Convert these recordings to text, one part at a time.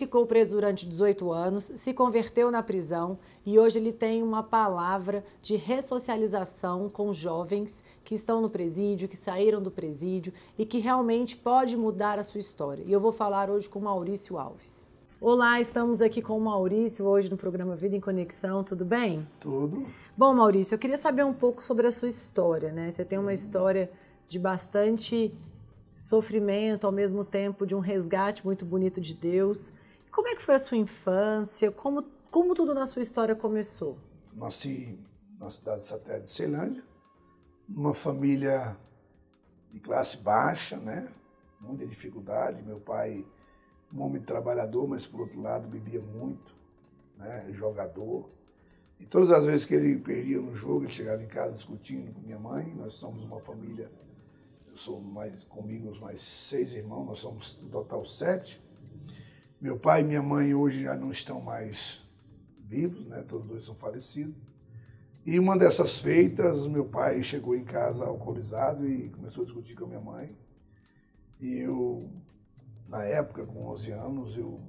ficou preso durante 18 anos, se converteu na prisão e hoje ele tem uma palavra de ressocialização com jovens que estão no presídio, que saíram do presídio e que realmente pode mudar a sua história. E eu vou falar hoje com Maurício Alves. Olá, estamos aqui com o Maurício hoje no programa Vida em Conexão, tudo bem? Tudo. Bom, Maurício, eu queria saber um pouco sobre a sua história, né? Você tem uma história de bastante sofrimento, ao mesmo tempo de um resgate muito bonito de Deus. Como é que foi a sua infância? Como tudo na sua história começou? Nasci na cidade de Satélite de Ceilândia, numa família de classe baixa, né? Muita dificuldade. Meu pai, um homem trabalhador, mas por outro lado bebia muito, né? Jogador. E todas as vezes que ele perdia no jogo, ele chegava em casa discutindo com minha mãe. Nós somos uma família, eu sou comigo mais 6 irmãos, nós somos no total 7. Meu pai e minha mãe hoje já não estão mais vivos, né? Todos dois são falecidos. E uma dessas feitas, meu pai chegou em casa alcoolizado e começou a discutir com a minha mãe. E eu, na época, com 11 anos, eu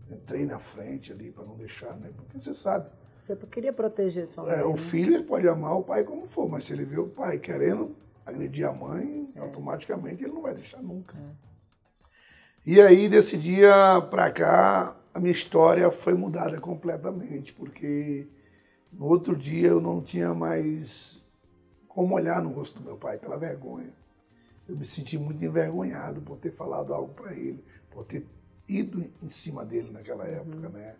entrei na frente ali para não deixar, né? Porque você sabe. Você queria proteger sua mãe, O né? filho ele pode amar o pai como for, mas se ele vê o pai querendo agredir a mãe, automaticamente ele não vai deixar nunca. E aí, desse dia para cá, a minha história foi mudada completamente, porque no outro dia eu não tinha mais como olhar no rosto do meu pai pela vergonha. Eu me senti muito envergonhado por ter falado algo para ele, por ter ido em cima dele naquela época, né?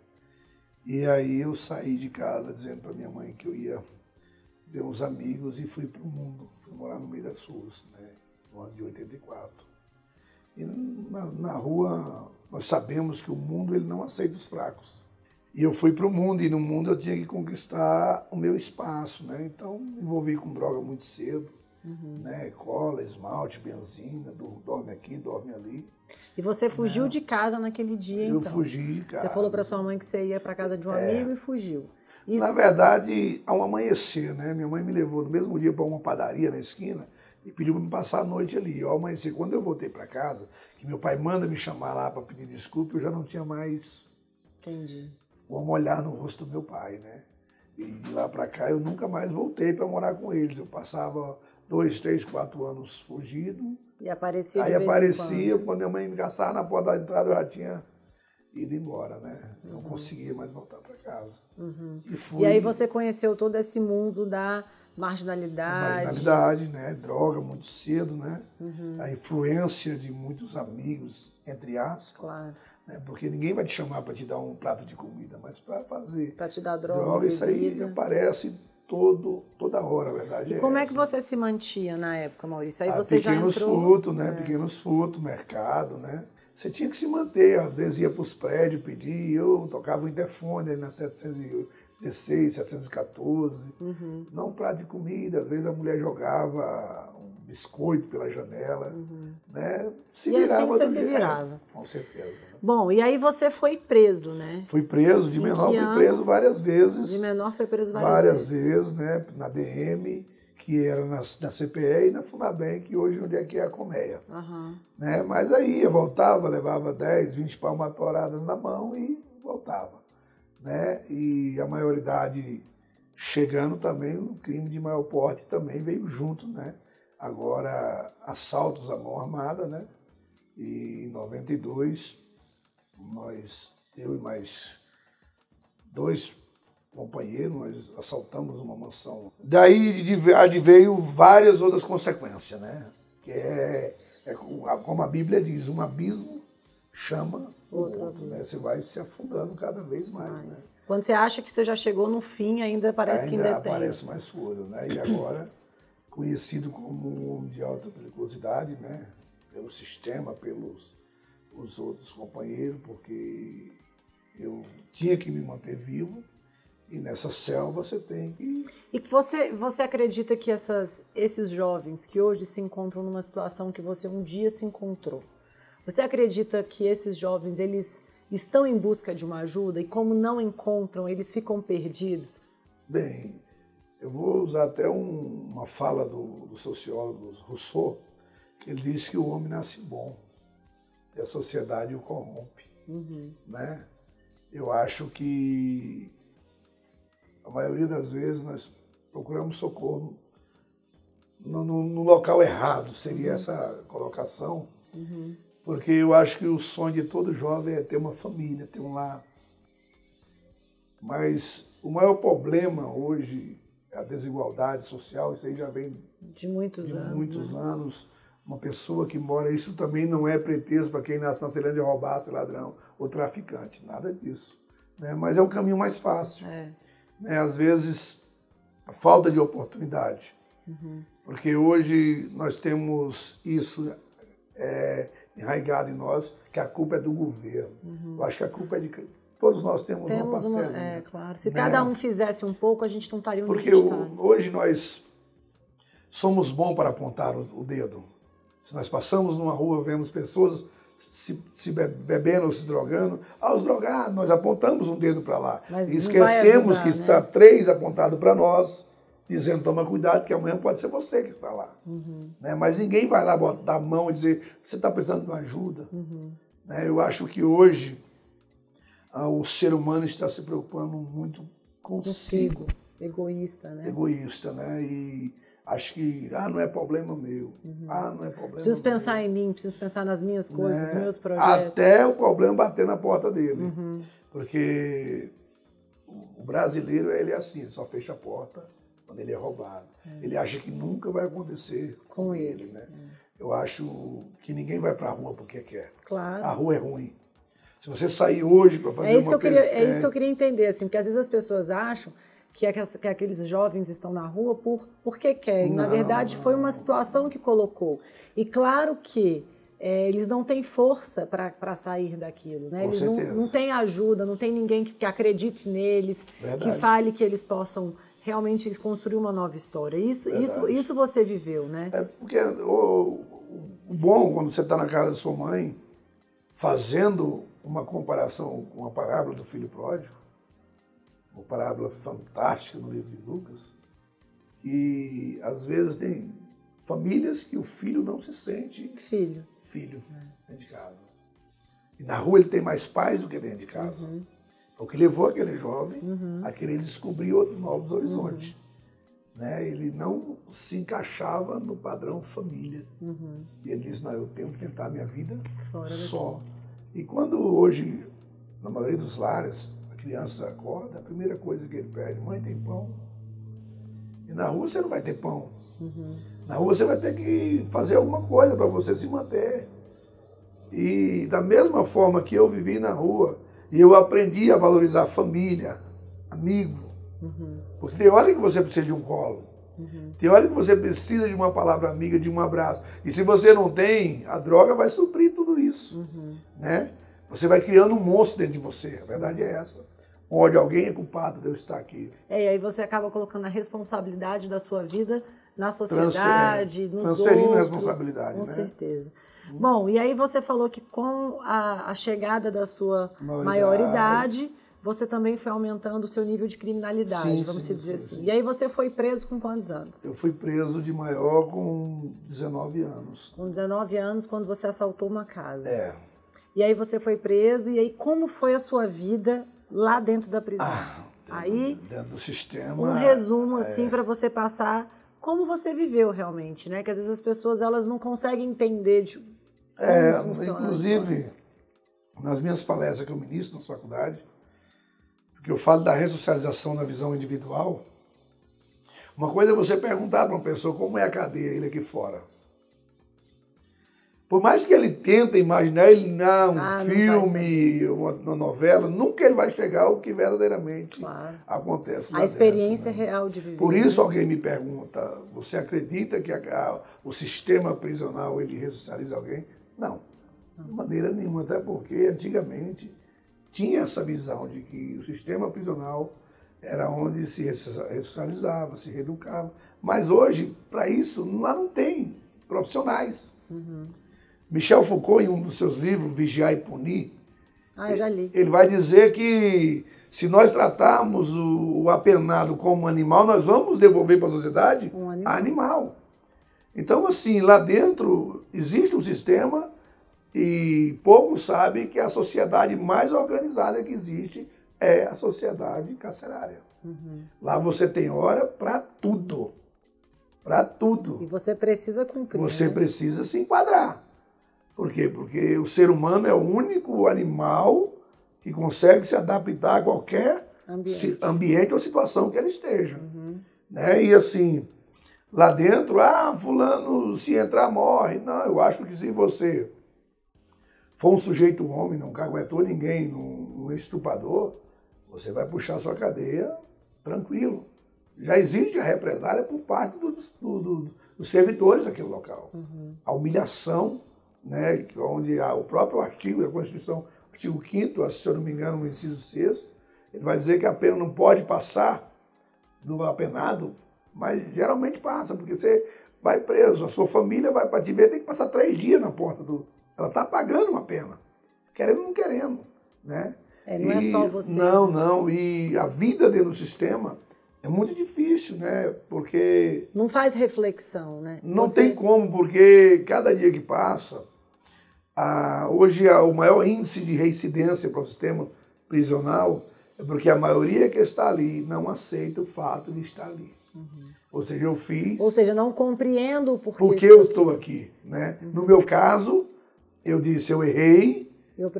E aí eu saí de casa dizendo para minha mãe que eu ia ver uns amigos e fui para o mundo, fui morar no meio das ruas, né? No ano de 84. E na rua nós sabemos que o mundo ele não aceita os fracos. E eu fui para o mundo e no mundo eu tinha que conquistar o meu espaço, né? Então me envolvi com droga muito cedo, né? Cola, esmalte, benzina, dorme aqui, dorme ali. E você fugiu de casa naquele dia, então? Eu fugi de casa. Você falou para sua mãe que você ia para casa de um amigo e fugiu. Isso... Na verdade, ao amanhecer, né? Minha mãe me levou no mesmo dia para uma padaria na esquina e pediu para me passar a noite ali. Ao amanhecer, quando eu voltei para casa, que meu pai manda me chamar lá para pedir desculpa, eu já não tinha mais como olhar no rosto do meu pai, né? E de lá para cá eu nunca mais voltei para morar com eles. Eu passava 2, 3, 4 anos fugido. E aparecia aí aparecia, quando minha mãe me caçava na porta da entrada, eu já tinha ido embora, né? Não conseguia mais voltar para casa. E aí você conheceu todo esse mundo da marginalidade. Marginalidade, né? Droga muito cedo, né? A influência de muitos amigos, entre aspas. Claro. Né? Porque ninguém vai te chamar para te dar um prato de comida, mas para fazer para te dar droga, isso aí aparece toda hora, a verdade é. Como é que você se mantinha na época, Maurício? Aí você pequenos já entrou... frutos, né? Pequenos frutos, mercado, né? Você tinha que se manter, às vezes ia para os prédios pedir, eu tocava o interfone ali na 716, 714, não um prato de comida, às vezes a mulher jogava um biscoito pela janela, né? Se virava assim você se virava. Com certeza. Né? Bom, e aí você foi preso, né? Fui preso, de menor fui preso várias vezes. De menor foi preso várias vezes, né? Na DM, que era na CPE, e na Funabem, que hoje onde é que é a Colmeia. Né? Mas aí eu voltava, levava 10, 20 palmatoradas na mão e voltava. Né? E a maioridade chegando também, o crime de maior porte também veio junto, né? Agora, assaltos à mão armada, né? E em 92, eu e mais 2 companheiros, nós assaltamos uma mansão. Daí veio várias outras consequências, né? Que como a Bíblia diz, um abismo chama o outro, né? Você vai se afundando cada vez mais, né? Quando você acha que você já chegou no fim, ainda parece que ainda tem. Aparece mais fundo, né? E agora, conhecido como um homem de alta periculosidade, né? Pelo sistema, pelos os outros companheiros, porque eu tinha que me manter vivo. E nessa selva você tem que... E você acredita que esses jovens que hoje se encontram numa situação que você um dia se encontrou, você acredita que esses jovens, eles estão em busca de uma ajuda e como não encontram, eles ficam perdidos? Bem, eu vou usar até uma fala do sociólogo Rousseau, que ele diz que o homem nasce bom e a sociedade o corrompe. né? Eu acho que a maioria das vezes nós procuramos socorro no local errado, seria essa colocação, porque eu acho que o sonho de todo jovem é ter uma família, ter um lar. Mas o maior problema hoje é a desigualdade social, isso aí já vem de muitos anos. Uma pessoa que mora, isso também não é pretexto para quem nasce na Ceilândia roubar, ser ladrão ou traficante, nada disso, né? Mas é o caminho mais fácil. Né? Às vezes, falta de oportunidade. Porque hoje nós temos isso enraizado em nós, que a culpa é do governo. Eu acho que a culpa é de... Todos nós temos uma parcela. Claro. Se cada um fizesse um pouco, a gente não estaria onde Porque a gente está. Hoje nós somos bons para apontar o dedo. Se nós passamos numa rua, vemos pessoas se bebendo ou se drogando, aos drogados, nós apontamos um dedo para lá. Mas e esquecemos que está 3 apontados para nós, dizendo, toma cuidado, que amanhã pode ser você que está lá. Né? Mas ninguém vai lá botar a mão e dizer, você está precisando de uma ajuda. Né? Eu acho que hoje o ser humano está se preocupando muito consigo. Egoísta, né? Egoísta, né? E acho que, não é problema meu. Não é problema Preciso pensar em mim, preciso pensar nas minhas coisas, nos meus projetos. Até o problema bater na porta dele. Porque o brasileiro, ele é assim, ele só fecha a porta quando ele é roubado. Ele acha que nunca vai acontecer com ele, né? Eu acho que ninguém vai para a rua porque quer. Claro. A rua é ruim. Se você sair hoje para fazer uma pesquisa... É isso que eu queria entender, assim, porque às vezes as pessoas acham que aqueles jovens estão na rua porque querem. Na verdade, foi uma situação que colocou. E claro que eles não têm força para sair daquilo. Né? Eles não têm ajuda, não tem ninguém que acredite neles, que fale que eles possam realmente construir uma nova história. Isso você viveu, né? Porque o bom, quando você está na casa da sua mãe, fazendo uma comparação com a parábola do filho pródigo, uma parábola fantástica no livro de Lucas, que às vezes tem famílias que o filho não se sente filho dentro de casa. E na rua ele tem mais pais do que dentro de casa. O que levou aquele jovem a querer descobrir outros novos horizontes. Né? Ele não se encaixava no padrão família. E ele disse, eu tenho que tentar a minha vida só. E quando hoje, na maioria dos lares, a criança acorda, a primeira coisa que ele pede, mãe, tem pão? E na rua você não vai ter pão. Na rua você vai ter que fazer alguma coisa para você se manter. E da mesma forma que eu vivi na rua, e eu aprendi a valorizar a família, amigo. Porque tem hora que você precisa de um colo. Tem hora que você precisa de uma palavra amiga, de um abraço. E se você não tem, a droga vai suprir tudo isso. Né? Você vai criando um monstro dentro de você. A verdade é essa. Onde alguém é culpado de eu estar aqui. E aí você acaba colocando a responsabilidade da sua vida na sociedade, nos transferindo outros. a responsabilidade. Com certeza. Bom, e aí você falou que com a chegada da sua maioridade, você também foi aumentando o seu nível de criminalidade, vamos dizer assim. E aí você foi preso com quantos anos? Eu fui preso de maior com 19 anos. Com 19 anos, quando você assaltou uma casa. E aí você foi preso, e aí como foi a sua vida lá dentro da prisão? Dentro do sistema... Um resumo, assim, para você passar como você viveu realmente, né? Que às vezes as pessoas, elas não conseguem entender de como funciona. Inclusive, nas minhas palestras que eu ministro na faculdade, porque eu falo da ressocialização na visão individual, uma coisa é você perguntar para uma pessoa como é a cadeia, ele aqui fora. Por mais que ele tente imaginar um filme, uma novela, nunca ele vai chegar ao que verdadeiramente acontece lá a experiência dentro, né? real de viver. Por isso alguém me pergunta, você acredita que o sistema prisional ele ressocializa alguém? Não, de maneira nenhuma, até porque antigamente tinha essa visão de que o sistema prisional era onde se ressocializava, se reeducava. Mas hoje, para isso, lá não tem profissionais. Michel Foucault, em um dos seus livros, Vigiar e Punir, eu já li. Ele vai dizer que se nós tratarmos o apenado como animal, nós vamos devolver para a sociedade animal. Então, assim, lá dentro existe um sistema E poucos sabem que a sociedade mais organizada que existe é a sociedade carcerária. Lá você tem hora para tudo. Para tudo. E você precisa cumprir. Você né? precisa se enquadrar. Por quê? Porque o ser humano é o único animal que consegue se adaptar a qualquer ambiente ou situação que ele esteja. Né? E assim, lá dentro, fulano, se entrar, morre. Não, eu acho que se você for um sujeito homem, não caguetou ninguém, um estuprador, você vai puxar sua cadeia tranquilo. Já existe a represália por parte dos servidores daquele local. A humilhação, né, onde o próprio artigo da Constituição, artigo 5º, se eu não me engano, no inciso 6º, ele vai dizer que a pena não pode passar do apenado, mas geralmente passa, porque você vai preso, a sua família vai para te ver, tem que passar 3 dias na porta do... Ela está pagando uma pena, querendo ou não querendo, né? Não é só você. Não, e a vida dentro do sistema é muito difícil, né? Porque... Não faz reflexão, né? Não tem como, porque cada dia que passa, hoje o maior índice de reincidência para o sistema prisional é porque a maioria que está ali não aceita o fato de estar ali. Ou seja, eu fiz... Ou seja, não compreendo o porquê. Porque eu estou aqui, né? No meu caso, eu disse, eu errei e eu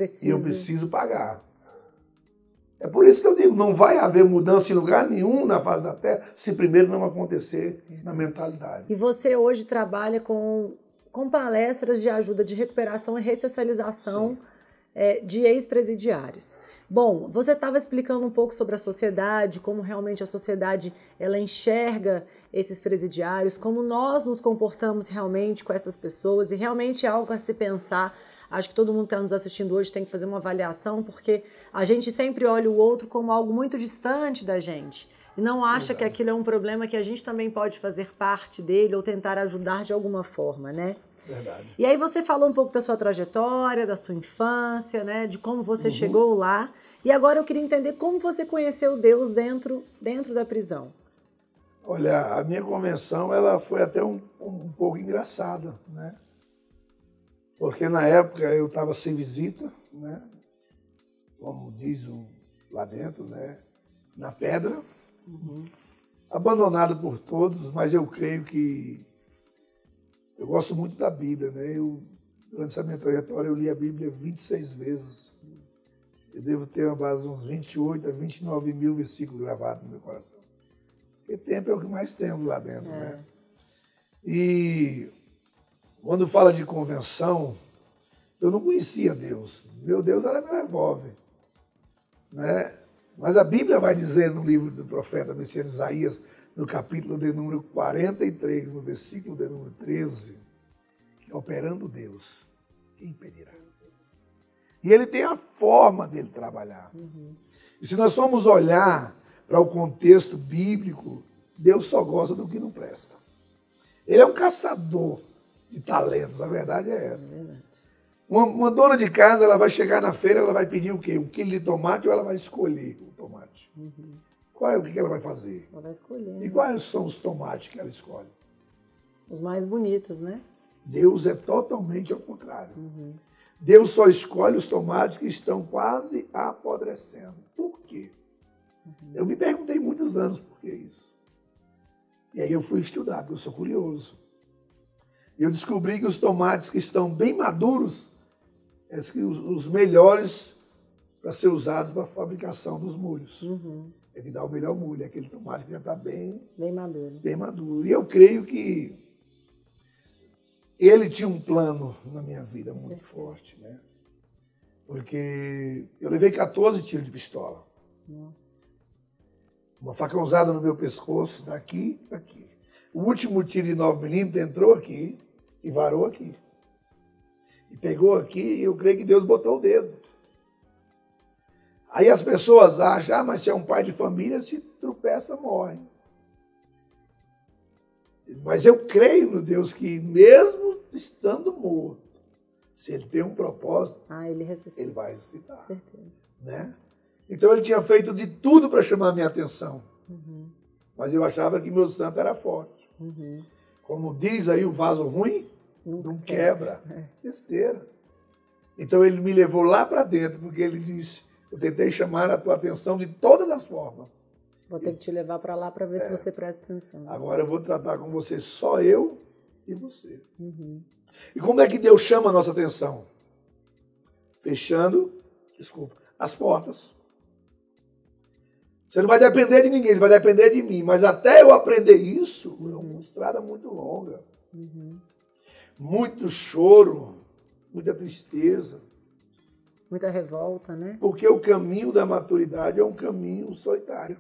preciso pagar. É por isso que eu digo, não vai haver mudança em lugar nenhum na face da Terra se primeiro não acontecer na mentalidade. E você hoje trabalha com palestras de ajuda de recuperação e ressocialização de ex-presidiários. Bom, você estava explicando um pouco sobre a sociedade, como realmente a sociedade ela enxerga esses presidiários, como nós nos comportamos realmente com essas pessoas, e realmente é algo a se pensar. Acho que todo mundo que está nos assistindo hoje tem que fazer uma avaliação, porque a gente sempre olha o outro como algo muito distante da gente e não acha que aquilo é um problema que a gente também pode fazer parte dele ou tentar ajudar de alguma forma, né? Verdade. E aí você falou um pouco da sua trajetória, da sua infância, né? De como você chegou lá. E agora eu queria entender como você conheceu Deus dentro da prisão. Olha, a minha conversão ela foi até um pouco engraçada, né? Porque na época eu estava sem visita, né? Como diz lá dentro, né? Na pedra, abandonado por todos, mas eu creio que eu gosto muito da Bíblia, né? Durante essa minha trajetória eu li a Bíblia 26 vezes. Eu devo ter uma base uns 28 a 29 mil versículos gravados no meu coração. Porque tempo é o que mais temos lá dentro, né? E quando fala de convenção, eu não conhecia Deus. Meu Deus era meu revólver, né? Mas a Bíblia vai dizer no livro do profeta messiânico Isaías, no capítulo de número 43, no versículo de número 13, que operando Deus, quem impedirá? E ele tem a forma dele trabalhar. E se nós formos olhar para o contexto bíblico, Deus só gosta do que não presta. Ele é um caçador de talentos, a verdade é essa. Uma dona de casa, ela vai chegar na feira, ela vai pedir o quê? 1 quilo de tomate ou ela vai escolher o tomate? O que ela vai fazer? Ela vai escolher. E quais são os tomates que ela escolhe? Os mais bonitos, né? Deus é totalmente ao contrário. Deus só escolhe os tomates que estão quase apodrecendo. Por quê? Eu me perguntei muitos anos por que isso. E aí eu fui estudar, porque eu sou curioso. E eu descobri que os tomates que estão bem maduros, os melhores para ser usados para a fabricação dos molhos. É que dá o melhor molho, é aquele tomate que já está bem maduro. Bem maduro. E eu creio que ele tinha um plano na minha vida muito forte, né? Porque eu levei 14 tiros de pistola. Nossa. Uma facãozada no meu pescoço, daqui para aqui. O último tiro de 9mm entrou aqui e varou aqui. E pegou aqui e eu creio que Deus botou o dedo. Aí as pessoas acham, mas se é um pai de família, se tropeça, morre. Mas eu creio no Deus que mesmo estando morto, se ele tem um propósito, ele ressuscita. Ele vai ressuscitar. Certeza. Né? Então ele tinha feito de tudo para chamar a minha atenção. Mas eu achava que meu santo era forte. Como diz aí o vaso ruim, não quebra. Besteira. Então ele me levou lá para dentro, porque ele disse, eu tentei chamar a tua atenção de todas as formas. Vou ter que te levar para lá para ver se você presta atenção. Agora eu vou tratar com você só eu e você. E como é que Deus chama a nossa atenção? Fechando, as portas. Você não vai depender de ninguém, você vai depender de mim. Mas até eu aprender isso, é uma estrada muito longa. Muito choro, muita tristeza. Muita revolta, né? Porque o caminho da maturidade é um caminho solitário.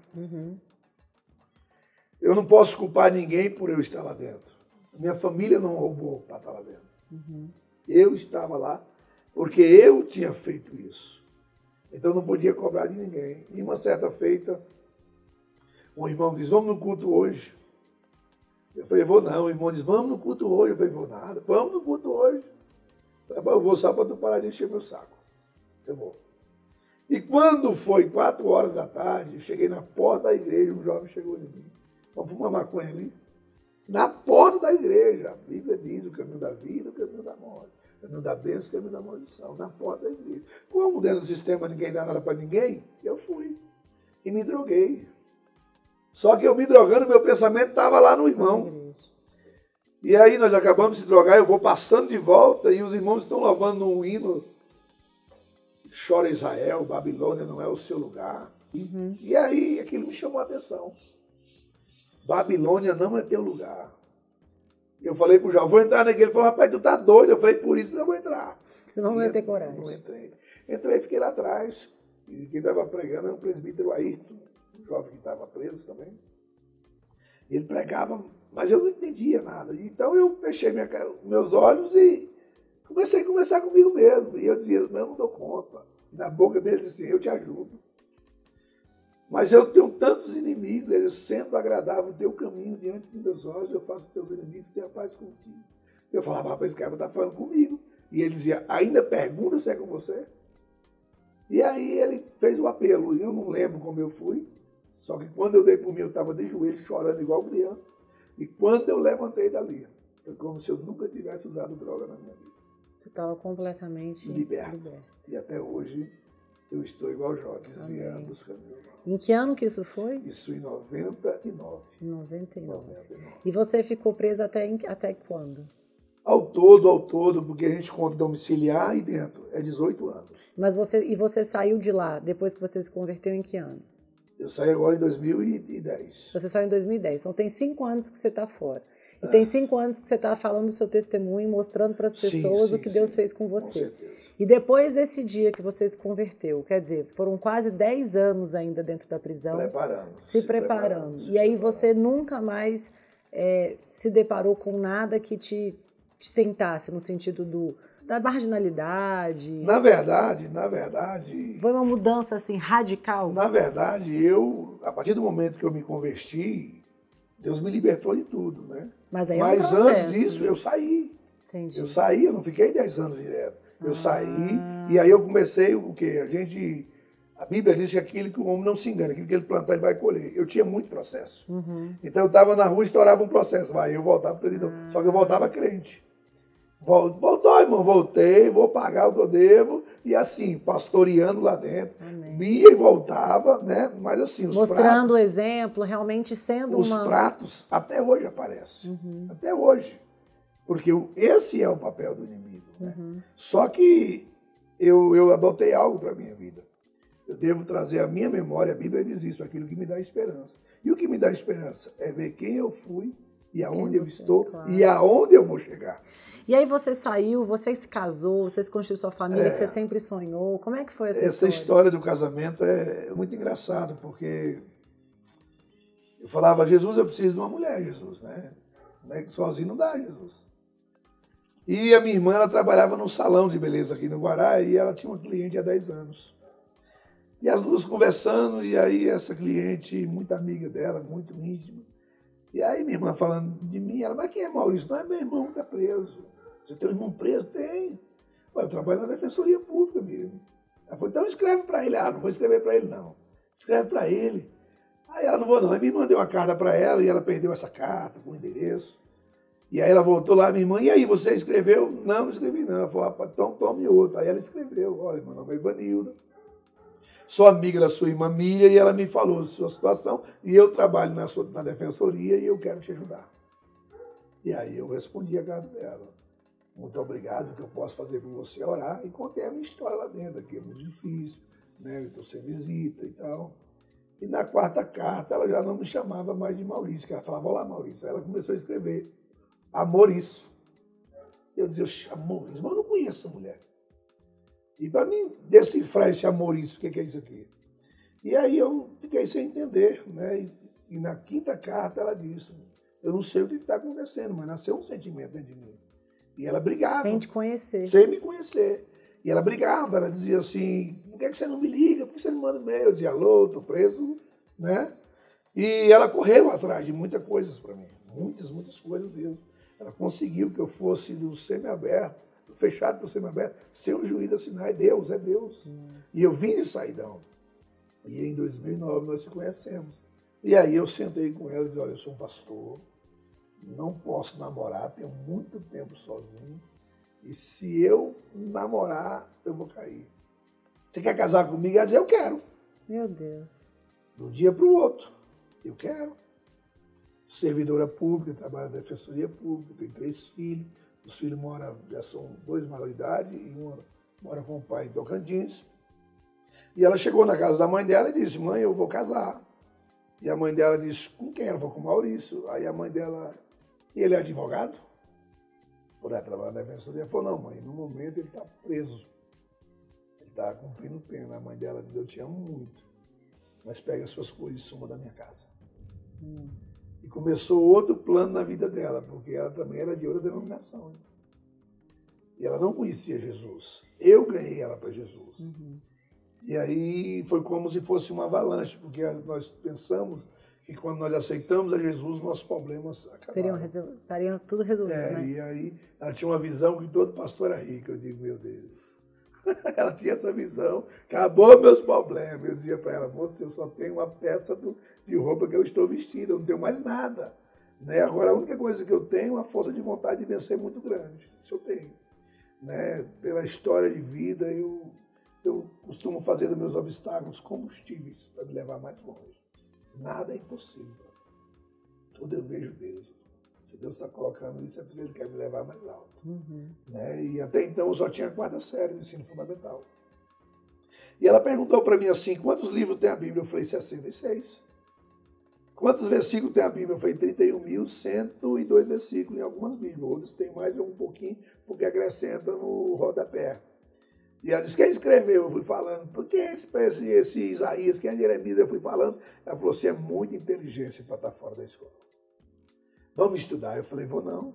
Eu não posso culpar ninguém por eu estar lá dentro. Minha família não roubou para estar lá dentro. Eu estava lá porque eu tinha feito isso. Então não podia cobrar de ninguém. E uma certa feita, um irmão diz, vamos no culto hoje. Eu falei, vou não. O irmão diz, vamos no culto hoje. Eu falei, vou nada. Vamos no culto hoje. Eu vou só para tu parar de encher meu saco. Eu vou. E quando foi 4 horas da tarde, eu cheguei na porta da igreja, um jovem chegou em mim. Vamos fumar maconha ali? Na porta da igreja. A Bíblia diz o caminho da vida, o caminho da morte. O caminho da bênção, o caminho da maldição. Na porta da igreja. Como dentro do sistema ninguém dá nada para ninguém, eu fui. E me droguei. Só que eu me drogando, meu pensamento estava lá no irmão. E aí nós acabamos de se drogar, eu vou passando de volta e os irmãos estão louvando um hino. Chora Israel, Babilônia não é o seu lugar. E aí aquilo me chamou a atenção. Babilônia não é teu lugar. Eu falei pro João, vou entrar na igreja. Ele falou, rapaz, tu tá doido? Eu falei, por isso que eu vou entrar. Senão não ia ter coragem. Não entrei. Entrei e fiquei lá atrás. E quem estava pregando era o presbítero Ayrton, um jovem que estava preso também. Ele pregava, mas eu não entendia nada. Então eu fechei meus olhos e comecei a conversar comigo mesmo. E eu dizia, mas eu não dou conta. E na boca dele disse assim, eu te ajudo. Mas eu tenho tantos inimigos, eles sempre agradavam o teu caminho diante dos meus olhos, eu faço os teus inimigos ter a paz contigo. Eu falava, rapaz, esse cara está falando comigo. E ele dizia, ainda pergunta se é com você? E aí ele fez o apelo, e eu não lembro como eu fui, só que quando eu dei por mim, eu estava de joelhos chorando igual criança. E quando eu levantei dali, foi como se eu nunca tivesse usado droga na minha vida. Tu estava completamente liberto. E até hoje eu estou igual Jó, desviando dos caminhos. Em que ano que isso foi? Isso em 99. 99. E você ficou preso até quando? Ao todo, porque a gente conta domiciliar e dentro, é 18 anos. Mas você saiu de lá depois que você se converteu em que ano? Eu saí agora em 2010. Você saiu em 2010, então tem 5 anos que você está fora. E tem 5 anos que você está falando do seu testemunho, mostrando para as pessoas o que Deus fez com você. Com certeza. E depois desse dia que você se converteu, quer dizer, foram quase 10 anos ainda dentro da prisão. Se preparando. E aí você nunca mais se deparou com nada que te tentasse, no sentido da marginalidade. Na verdade... Foi uma mudança assim radical? Na verdade, a partir do momento que eu me converti, Deus me libertou de tudo, né? Mas aí Mas processo, antes disso, eu saí. Entendi. Eu saí, eu não fiquei 10 anos direto. Eu saí e aí eu comecei o quê? A Bíblia diz que aquilo que o homem não se engana, aquilo que ele plantar, ele vai colher. Eu tinha muito processo. Então eu estava na rua e estourava um processo. Eu voltava para ele, só que eu voltava crente. Voltou, irmão, voltei, vou pagar o que eu devo. E assim, pastoreando lá dentro. Amém. Ia e voltava, né? Mas assim, mostrando o exemplo, realmente sendo os pratos até hoje aparecem. Até hoje. Porque esse é o papel do inimigo. Né? Só que eu adotei algo para a minha vida. Eu devo trazer à minha memória, a Bíblia diz isso, aquilo que me dá esperança. E o que me dá esperança é ver quem eu fui e aonde eu estou e aonde eu vou chegar. E aí você saiu, você se casou, você se construiu sua família, que você sempre sonhou. Como é que foi essa história? Essa história do casamento é muito engraçado, porque eu falava, Jesus, eu preciso de uma mulher, Jesus, né? Sozinho não dá, Jesus. E a minha irmã, ela trabalhava num salão de beleza aqui no Guará e ela tinha uma cliente há 10 anos. E as duas conversando, e aí essa cliente, muito amiga dela, muito íntima. E aí minha irmã falando de mim, ela, mas quem é Maurício? Não é meu irmão que está preso. Você tem um irmão preso? Tem. Eu trabalho na Defensoria Pública, mesmo. Ela falou, então escreve para ele. Ah, não vou escrever para ele, não. Escreve para ele. Aí ela, não vou não. Aí me mandei uma carta para ela e ela perdeu essa carta com o endereço. E aí ela voltou lá, minha irmã, e aí, você escreveu? Não, não escrevi não. Ela falou, rapaz, então tome outro. Aí ela escreveu, olha, meu nome é Ivanilda, sou amiga da sua irmã Miriam, e ela me falou da sua situação, e eu trabalho na defensoria e eu quero te ajudar. E aí eu respondi a carta dela. Muito obrigado, o que eu posso fazer por você é orar. E contei a minha história lá dentro, aqui é muito difícil, né? Eu estou sem visita e tal. E na quarta carta ela já não me chamava mais de Maurício, que ela falava, olá Maurício. Aí ela começou a escrever, Amorício. Eu dizia, Amorício, mas eu não conheço essa mulher. E para mim decifrar esse Amorício, o que é isso aqui? E aí eu fiquei sem entender, né? E na quinta carta ela disse, eu não sei o que está acontecendo, mas nasceu um sentimento dentro de mim. E ela brigava. Sem te conhecer. Sem me conhecer. E ela brigava, ela dizia assim, por que você não me liga? Por que você não manda e-mail? Eu dizia, alô, estou preso, né? E ela correu atrás de muitas coisas para mim. Muitas coisas mesmo. Ela conseguiu que eu fosse do semiaberto, do fechado para o semiaberto, sem o juiz assinar. É Deus, é Deus. E eu vim de Saidão. E em 2009 nós se conhecemos. E aí eu sentei com ela e disse, olha, eu sou um pastor, não posso namorar, tenho muito tempo sozinho. E se eu namorar, eu vou cair. Você quer casar comigo? Ela disse, eu quero. Meu Deus. De um dia para o outro. Eu quero. Servidora pública, trabalho na defensoria pública, tenho 3 filhos. Os filhos moram, já são 2 maiores de idade e uma mora com o pai em Tocantins. E ela chegou na casa da mãe dela e disse, mãe, eu vou casar. E a mãe dela disse, com quem? Ela falou, com o Maurício. Aí a mãe dela, e ele é advogado? Por ela trabalhar na defensoria. Ela falou, não, mãe, no momento ele está preso. Ele está cumprindo pena. A mãe dela diz, eu te amo muito, mas pega as suas coisas e suma da minha casa. E começou outro plano na vida dela, porque ela também era de outra denominação. Né? E ela não conhecia Jesus. Eu ganhei ela para Jesus. E aí foi como se fosse uma avalanche, porque nós pensamos que quando nós aceitamos a Jesus, nossos problemas acabaram. Estariam tudo resolvido, né? E aí ela tinha uma visão que todo pastor era rico. Eu digo, meu Deus. Ela tinha essa visão, acabou meus problemas. Eu dizia para ela, moça, eu só tenho uma peça de roupa que eu estou vestida, eu não tenho mais nada. Né? Agora, a única coisa que eu tenho é uma força de vontade de vencer muito grande. Isso eu tenho. Né? Pela história de vida, eu costumo fazer dos meus obstáculos combustíveis para me levar mais longe. Nada é impossível. Tudo eu vejo Deus. Se Deus está colocando isso, é porque Ele quer me levar mais alto. Né? E até então eu só tinha a 4ª série do ensino fundamental. E ela perguntou para mim assim, quantos livros tem a Bíblia? Eu falei, 66. Quantos versículos tem a Bíblia? Eu falei, 31.102 versículos em algumas Bíblias. Outros tem mais um pouquinho, porque acrescenta no rodapé. E ela disse, quem escreveu? Eu fui falando, por que esse Isaías, quem é Jeremias? Eu fui falando. Ela falou, você é muita inteligência para estar fora da escola. Vamos estudar. Eu falei, vou não.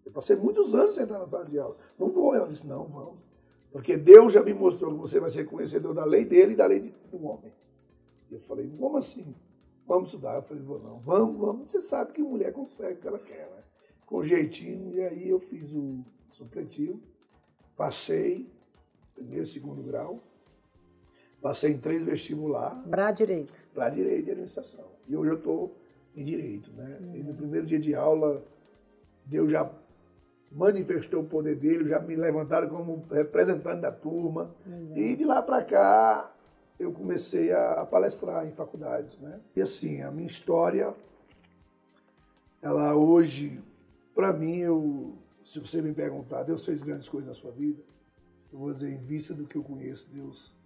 Eu passei muitos anos sentado na sala de aula. Não vou. Ela disse, não, vamos. Porque Deus já me mostrou que você vai ser conhecedor da lei dele e da lei do homem. Eu falei, como assim? Vamos estudar. Eu falei, vou não. Vamos. Você sabe que mulher consegue o que ela quer, né? Com jeitinho. E aí eu fiz o supletivo. Passei, 1º e 2º grau. Passei em 3 vestibulares. Para direito. Para direito e administração. E hoje eu estou em direito, né? E no primeiro dia de aula, Deus já manifestou o poder dele, já me levantaram como representante da turma. E de lá para cá, eu comecei a palestrar em faculdades, né? E assim, a minha história, ela hoje, para mim, se você me perguntar, Deus fez grandes coisas na sua vida? Eu vou dizer, em vista do que eu conheço, Deus,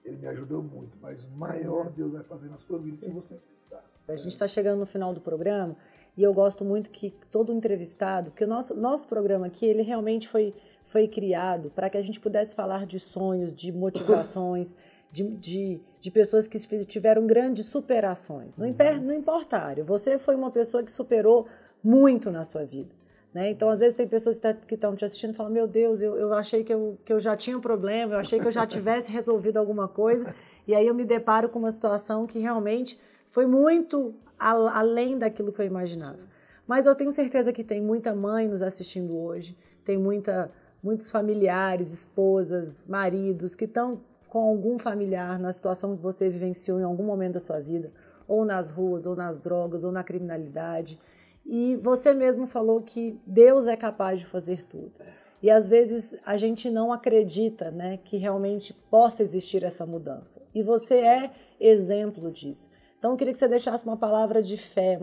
Ele me ajudou muito, mas maior Deus vai fazer na sua vida se você acreditar. A gente está chegando no final do programa e eu gosto muito que todo entrevistado, porque o nosso programa aqui, ele realmente foi criado para que a gente pudesse falar de sonhos, de motivações, de pessoas que tiveram grandes superações. Não importa a área, você foi uma pessoa que superou muito na sua vida. Né? Então, às vezes, tem pessoas que estão te assistindo e falam, meu Deus, eu achei que eu já tinha um problema, eu achei que eu já tivesse resolvido alguma coisa, e aí eu me deparo com uma situação que realmente foi muito além daquilo que eu imaginava. Sim. Mas eu tenho certeza que tem muita mãe nos assistindo hoje, tem muitos familiares, esposas, maridos, que estão com algum familiar na situação que você vivenciou em algum momento da sua vida, ou nas ruas, ou nas drogas, ou na criminalidade. E você mesmo falou que Deus é capaz de fazer tudo. E às vezes a gente não acredita, né, que realmente possa existir essa mudança. E você é exemplo disso. Então eu queria que você deixasse uma palavra de fé,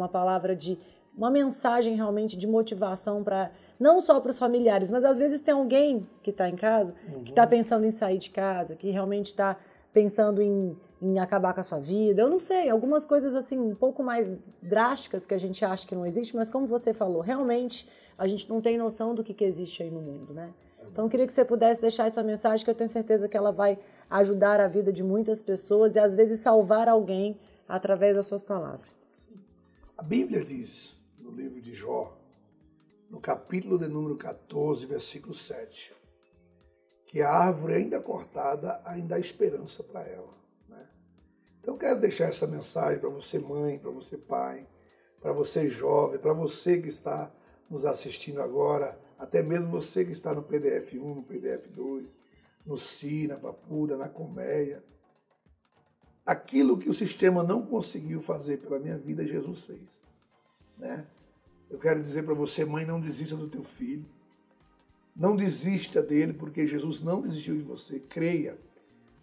uma mensagem realmente de motivação para não só para os familiares, mas às vezes tem alguém que está em casa, que está pensando em sair de casa, que realmente está pensando em acabar com a sua vida. Eu não sei, algumas coisas assim um pouco mais drásticas que a gente acha que não existe, mas como você falou, realmente a gente não tem noção do que existe aí no mundo, né? Então eu queria que você pudesse deixar essa mensagem, que eu tenho certeza que ela vai ajudar a vida de muitas pessoas e às vezes salvar alguém através das suas palavras. A Bíblia diz, no livro de Jó, no capítulo de número 14, versículo 7, que a árvore ainda cortada ainda há esperança para ela. Né? Então eu quero deixar essa mensagem para você mãe, para você pai, para você jovem, para você que está nos assistindo agora, até mesmo você que está no PDF 1, no PDF 2, no CI, na Papuda, na Colmeia. Aquilo que o sistema não conseguiu fazer pela minha vida, Jesus fez. Né? Eu quero dizer para você, mãe, não desista do teu filho. Não desista dele, porque Jesus não desistiu de você. Creia.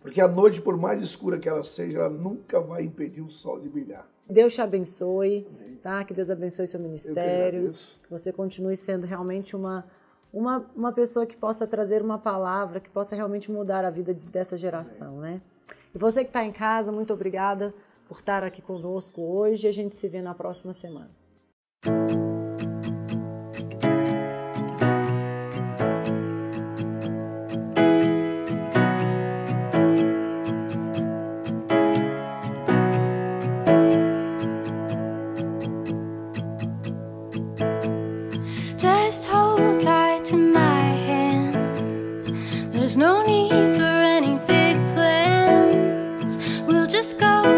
Porque a noite, por mais escura que ela seja, ela nunca vai impedir o sol de brilhar. Deus te abençoe, tá? Que Deus abençoe seu ministério. Que você continue sendo realmente uma pessoa que possa trazer uma palavra, que possa realmente mudar a vida dessa geração, né? E você que está em casa, muito obrigada por estar aqui conosco hoje. E a gente se vê na próxima semana. Just hold tight to my hand. There's no need for any big plans. We'll just go